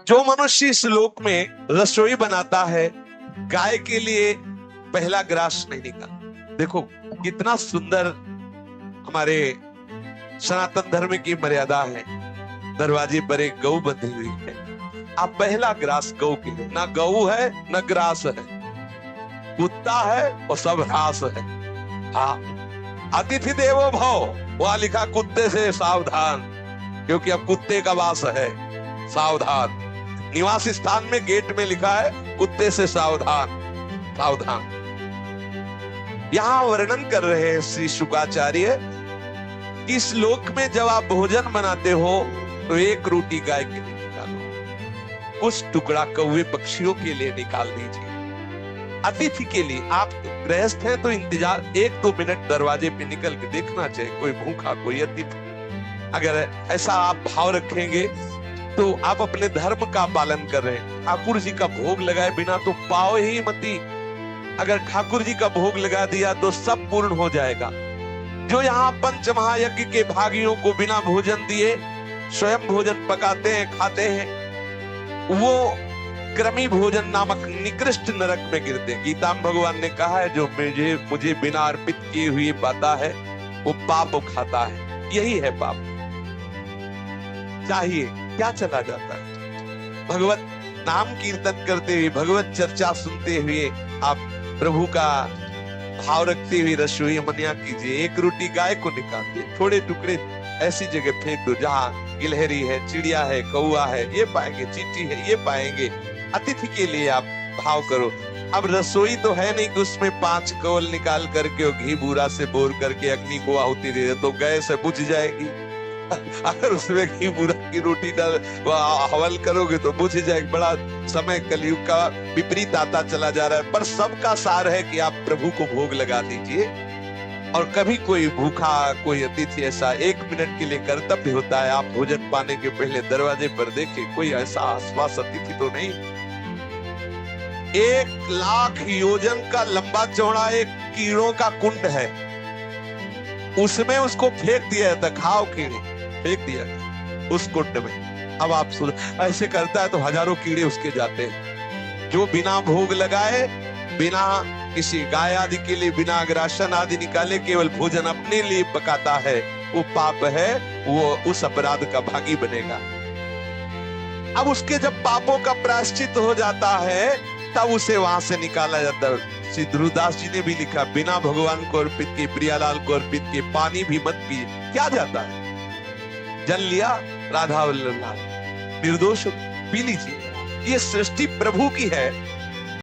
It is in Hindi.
जो मनुष्य इस लोक में रसोई बनाता है, गाय के लिए पहला ग्रास नहीं निकाल। देखो कितना सुंदर हमारे सनातन धर्म की मर्यादा है। दरवाजे पर एक गऊ बंधी हुई है, आप पहला ग्रास गऊ के लिए। ना गऊ है न ग्रास है, कुत्ता है और सब घास है। हाँ, अतिथि देवो भव, वहां लिखा कुत्ते से सावधान, क्योंकि अब कुत्ते का वास है। सावधान, निवास स्थान में गेट में लिखा है कुत्ते से सावधान सावधान। यहां वर्णन कर रहे हैं श्री शुकाचार्य कि इस लोक में जब आप भोजन बनाते हो तो एक रोटी गाय के लिए निकालो, कुछ टुकड़ा कौवे पक्षियों के लिए निकाल दीजिए। अतिथि के लिए, आप गृहस्थ हैं तो इंतजार 1-2 मिनट दरवाजे पे निकल के देखना चाहिए, कोई भूखा कोई अतिथि। अगर ऐसा आप भाव रखेंगे तो आप अपने धर्म का पालन कर रहे हैं। ठाकुर जी का भोग लगाए बिना तो पाओ ही मती। अगर ठाकुर जी का भोग लगा दिया तो सब पूर्ण हो जाएगा। जो यहाँ पंच महायज्ञ के भागियों को बिना भोजन दिए स्वयं भोजन पकाते हैं, खाते हैं, वो क्रमी भोजन नामक निकृष्ट नरक में गिरते हैं। गीता में भगवान ने कहा है जो मुझे बिना अर्पित किए हुए पाता है वो पाप खाता है। यही है पाप। चाहिए क्या चला जाता है? भगवत नाम कीर्तन करते हुए, भगवत चर्चा सुनते हुए आप प्रभु का भाव रखते हुए रसोई मनिया कीजिए। एक रोटी गाय को निकाल दिए, थोड़े टुकड़े ऐसी जगह फेंक दो जहां गिलहरी है, चिड़िया है, कौआ है, ये पाएंगे, चींटी है, ये पाएंगे। अतिथि के लिए आप भाव करो। अब रसोई तो है नहीं कि उसमें 5 कौल निकाल करके और घी बूरा से बोर करके अग्नि को आहुति दे दे तो गैस बुझ जाएगी। अगर उसमें घी बूरा की रोटी डाल हवल करोगे तो बुझ जाएगी। बड़ा समय कलयुग का विपरीत आता चला जा रहा है। पर सबका सार है कि आप प्रभु को भोग लगा दीजिए। और कभी कोई भूखा कोई अतिथि ऐसा 1 मिनट के लिए कर्तव्य होता है, आप भोजन पाने के पहले दरवाजे पर देखें कोई ऐसा आसपास अतिथि तो नहीं। 1 लाख योजन का लंबा चौड़ा एक कीड़ों का कुंड है, उसमें उसको फेंक दिया जाता। खाओ कीड़े, फेंक दिया उस कुंड में। अब आप सुन, ऐसे करता है तो हजारों कीड़े उसके जाते हैं। जो बिना भोग लगाए, बिना किसी गाय आदि के लिए बिना अग्रासन आदि निकाले केवल भोजन अपने लिए पकाता है, वो पाप है, वो उस अपराध का भागी बनेगा। अब उसके जब पापों का प्रायश्चित हो जाता है तब उसे वहां से निकाला जाता है। श्री ध्रुवदास जी ने भी लिखा, बिना भगवान को अर्पित किए, प्रियालाल को अर्पित किए पानी भी मत पिए। क्या जाता है? जल लिया राधा वल्लभ लाल, निर्दोष पी लीजिए। ये सृष्टि प्रभु की है,